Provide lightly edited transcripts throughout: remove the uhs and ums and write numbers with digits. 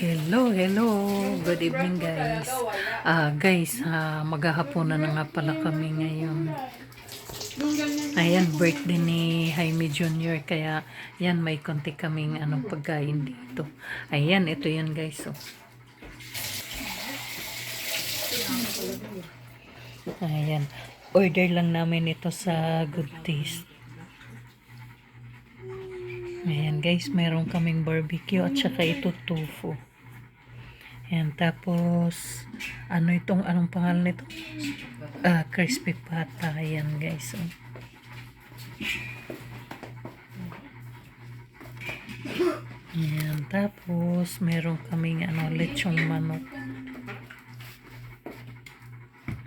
Hello, hello. Good evening, guys. Maghahaponan na nga pala kami ngayon. Ayan, birthday ni Jaime Jr. Kaya, yan, may konti kaming pagkain dito. Ayan, ito yan, guys. Oh. Ayan. Order lang namin ito sa Good Taste. Ayan, guys, meron kaming barbecue at saka ito tofu. Ayan, tapos, anong pangalan nito? Crispy pata. Ayan, guys. Oh. Ayan, tapos, meron kaming lechong manok.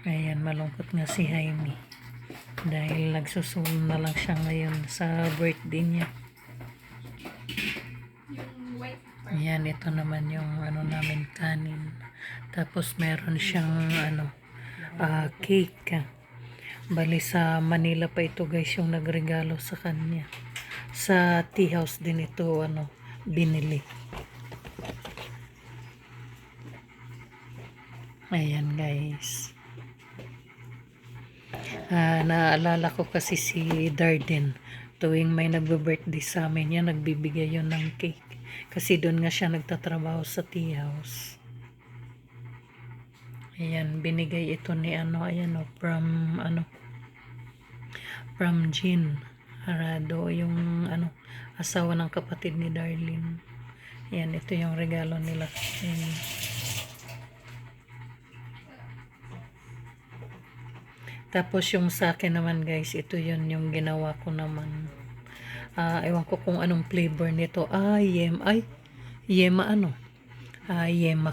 Ayan, malungkot nga si Jaime. Dahil nagsusunod na lang siya ngayon sa birthday niya. Ayan, ito naman yung namin kanin. Tapos meron siyang cake. Bali sa Manila pa ito, guys, yung nagregalo sa kanya. Sa tea house din ito binili. Ayan, guys. Naalala ko kasi si Darden. Tuwing may nagbe-birthday sa amin yan, nagbibigay yun ng cake. Kasi doon nga siya nagtatrabaho sa tea house. Ayan, binigay ito ni from Jean Arado, yung asawa ng kapatid ni Darlene. Ayan, ito yung regalo nila. Ayan. Tapos yung sa akin naman, guys, ito yun yung ginawa ko naman. Ewan ko kung anong flavor nito. Yema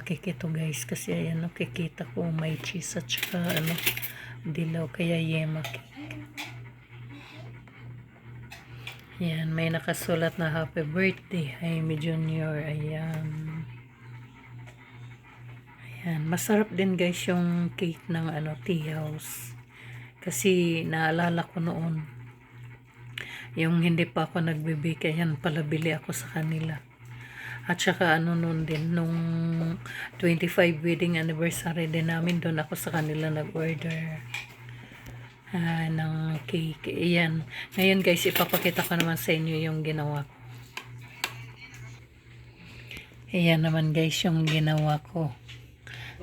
cake ito, guys. Kasi ayan, nakikita ko may cheese at saka dilaw. Kaya yema cake. Ayan, may nakasulat na happy birthday, Jaime Jr. Ayan. Ayan, masarap din, guys, yung cake ng tea house. Kasi naalala ko noon, yung hindi pa ako nagbibake, ayan, palabili ako sa kanila. At saka noon din, nung 25 wedding anniversary din namin, doon ako sa kanila nag-order ng cake. Ayan. Ngayon, guys, ipapakita ko naman sa inyo yung ginawa ko. Ayan naman, guys, yung ginawa ko.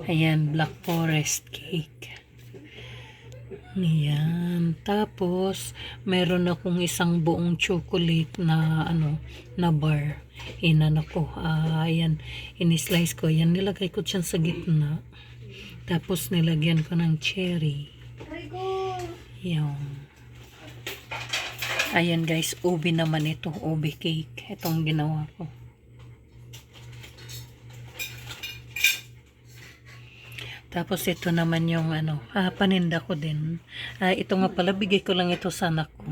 Ayan, Black Forest cake. Ayan. Tapos, meron akong isang buong chocolate na na bar. Ko. Ayan, in-slice ko. Ayan, nilagay ko dyan sa gitna. Tapos, nilagyan ko ng cherry. Ayan. Ayan, guys, ube naman ito. Ube cake. Itong ginawa ko. Tapos ito naman yung paninda ko din. Ito nga pala, bigay ko lang ito sa anak ko.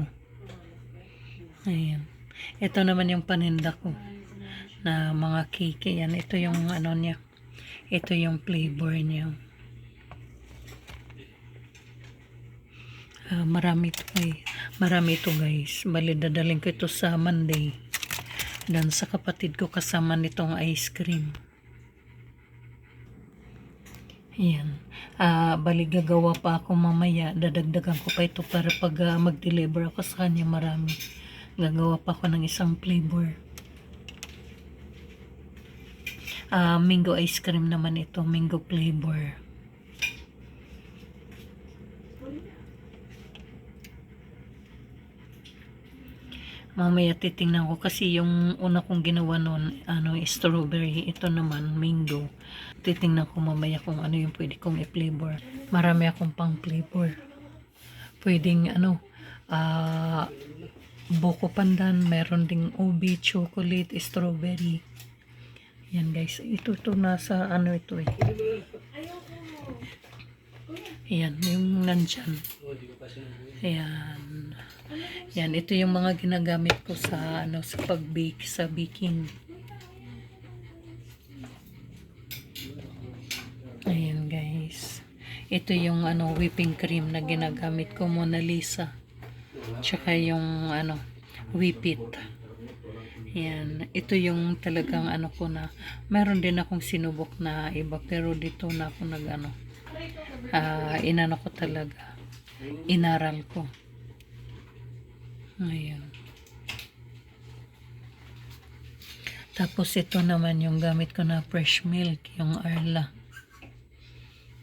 Ayan. Ito naman yung paninda ko na mga cake. Ayan, ito yung niya. Ito yung flavor niya. Marami ito, guys. Bali, dadaling ko ito sa Monday. Dan sa kapatid ko kasama nitong ice cream. Ayan. Bali, gagawa pa ako mamaya. Dadagdagan ko pa ito para pag mag-deliver ako sa kanya, marami. Gagawa pa ako ng isang flavor. Mango ice cream naman ito. Mango flavor. Mamaya titingnan ko kasi yung una kong ginawa noon, strawberry. Ito naman, mango. Titingnan ko mamaya kung ano yung pwede kong i-flavor. Marami akong pang flavor. Pwedeng buko pandan, meron ding ube, chocolate, strawberry. Yan, guys. Ito nasa ito eh. Ayan, yung nandyan. Ayan. Yan, ito yung mga ginagamit ko sa sa pag-bake, sa baking. Ayan, guys. Ito yung whipping cream na ginagamit ko, Mona Lisa. Tsaka yung whip it. Yan, ito yung talagang ano ko na, meron din akong sinubok na iba, pero dito na ako nag ano, inano ko talaga, inaral ko. Ngayon. Tapos ito naman yung gamit ko na fresh milk, yung Arla.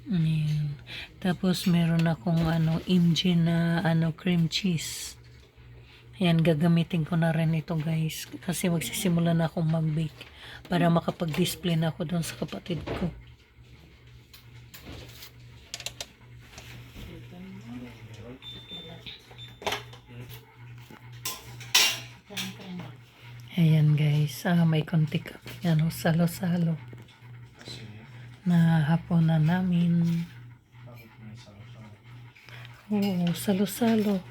Ayan. Tapos meron akong ano, MG na ano, cream cheese. Ayan, gagamitin ko na rin ito guys. Kasi magsisimula na akong mag-bake para makapag-display na ako doon sa kapatid ko. Ayan guys, may konti kami ano, salo-salo na hapunan namin. Oo, salo-salo.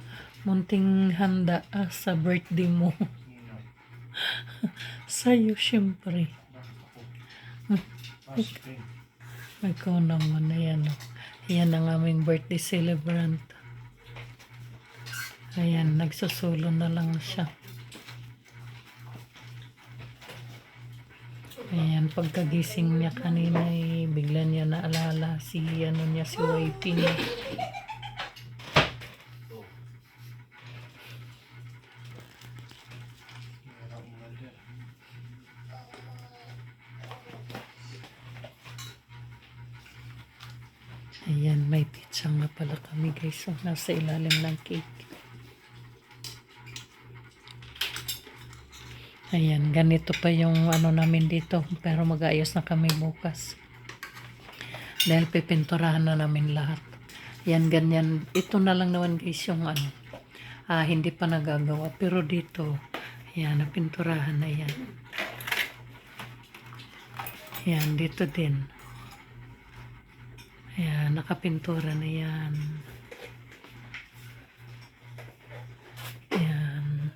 Munting handa sa birthday mo. Sa'yo, syempre. Ikaw naman, ayan o. Ayan ang aming birthday celebrant. Ayan, nagsusulo na lang siya. Ayan, pagkagising niya kanina bigla niya naalala si ano niya, si wifey niya. Ayan, may pizza nga pala kami guys. So, nasa ilalim ng cake. Ayan, ganito pa yung ano namin dito. Pero mag-aayos na kami bukas. Dahil pipinturahan na namin lahat. Ayan, ganyan. Ito na lang naman guys yung ano. Hindi pa nagagawa. Pero dito, ayan, napinturahan na yan. Ayan, dito din. Ayan, nakapintura na yan. Ayan.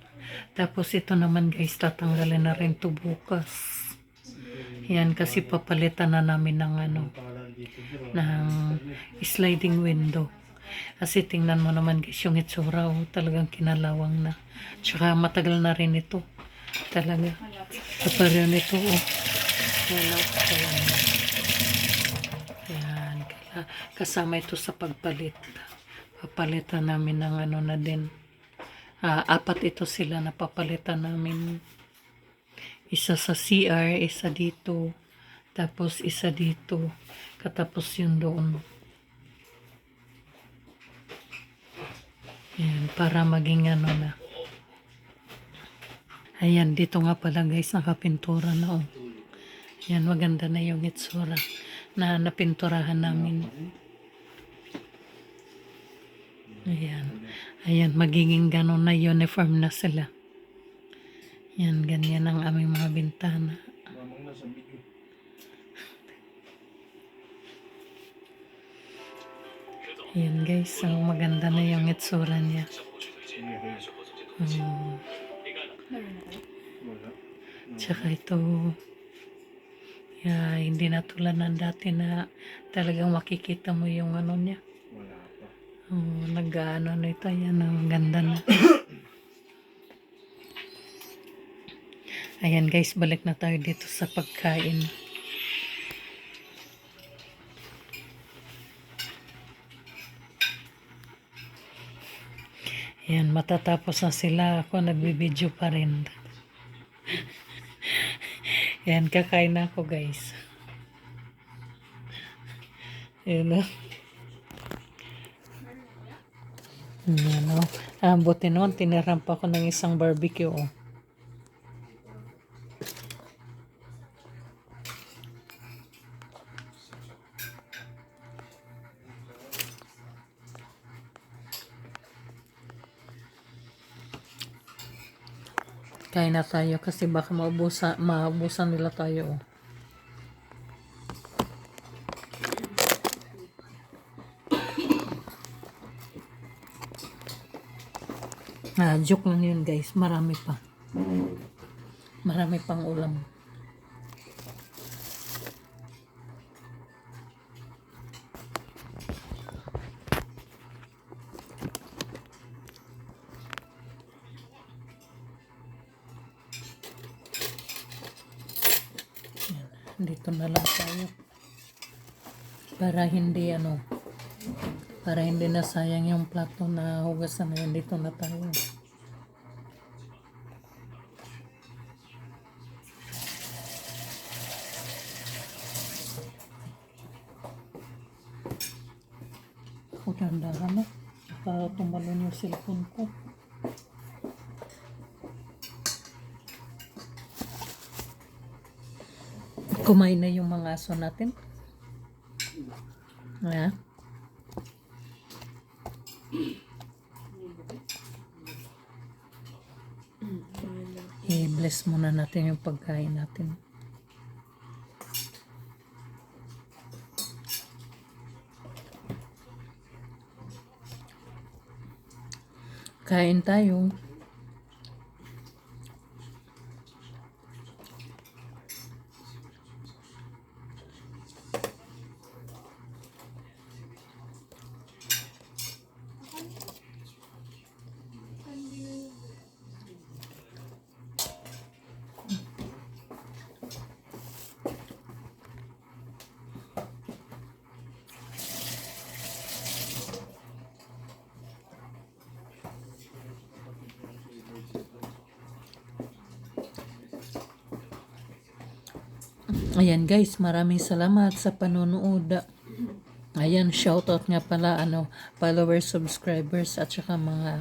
Tapos ito naman guys, tatanggalin na rin ito bukas. Ayan, kasi papalitan na namin ng ano, ng sliding window. Kasi tingnan mo naman guys, yung itsura, talagang kinalawang na. Tsaka matagal na rin ito. Talaga. Kapareho nito, Ayan, kasama ito sa pagpalit. Papalitan namin ng ano na din. 4 ito sila na papalitan namin. Isa sa CR, isa dito. Tapos isa dito. Katapos yun doon. Ayan, para maging ano na. Ayan, dito nga pala guys, nakapintura na Ayan, maganda na yung itsura na napinturahan namin. Ayan. Ayan, magiging ganon na uniform na sila. Ayan, ganyan ang aming mga bintana. Ayan guys, so maganda na yung itsura niya. Tsaka ito, hindi na tulad ng dati na talagang makikita mo yung ano niya. Nag-ano na ito, yan, ang ganda na. Ayan guys, balik na tayo dito sa pagkain. Ayan, matatapos na sila, ako nagbibideo pa rin. Ayan, kakain na ako guys. Ayan o. Ayan o. Buti noon, tiniram pa ako ng isang barbecue o. Kain na tayo kasi baka maubusan nila tayo. Joke lang yun guys. Marami pa. Marami pang ulam. dito na lang tayo. Para hindi para hindi na sayang yung plato na hugasan na yun. Dito na tayo. O, dahan-dahan na. Baka tumalon yung cellphone ko. Kumain na yung mga aso natin. Yeah. I-bless muna natin yung pagkain natin. Kain tayo. Ayan guys, maraming salamat sa panonood. Ayan, shoutout nga pala followers, subscribers at saka mga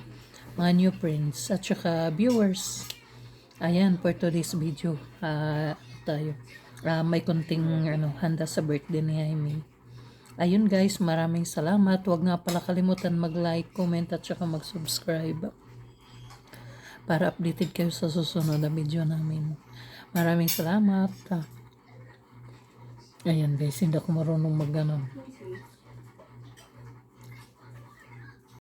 new friends at saka viewers. Ayan, for today's video, tayo. May konting handa sa birthday ni Jaime. Ayun guys, maraming salamat. Huwag nga pala kalimutan mag-like, comment at saka mag-subscribe para updated kayo sa susunod na video namin. Maraming salamat. Ayan guys, hindi ako marunong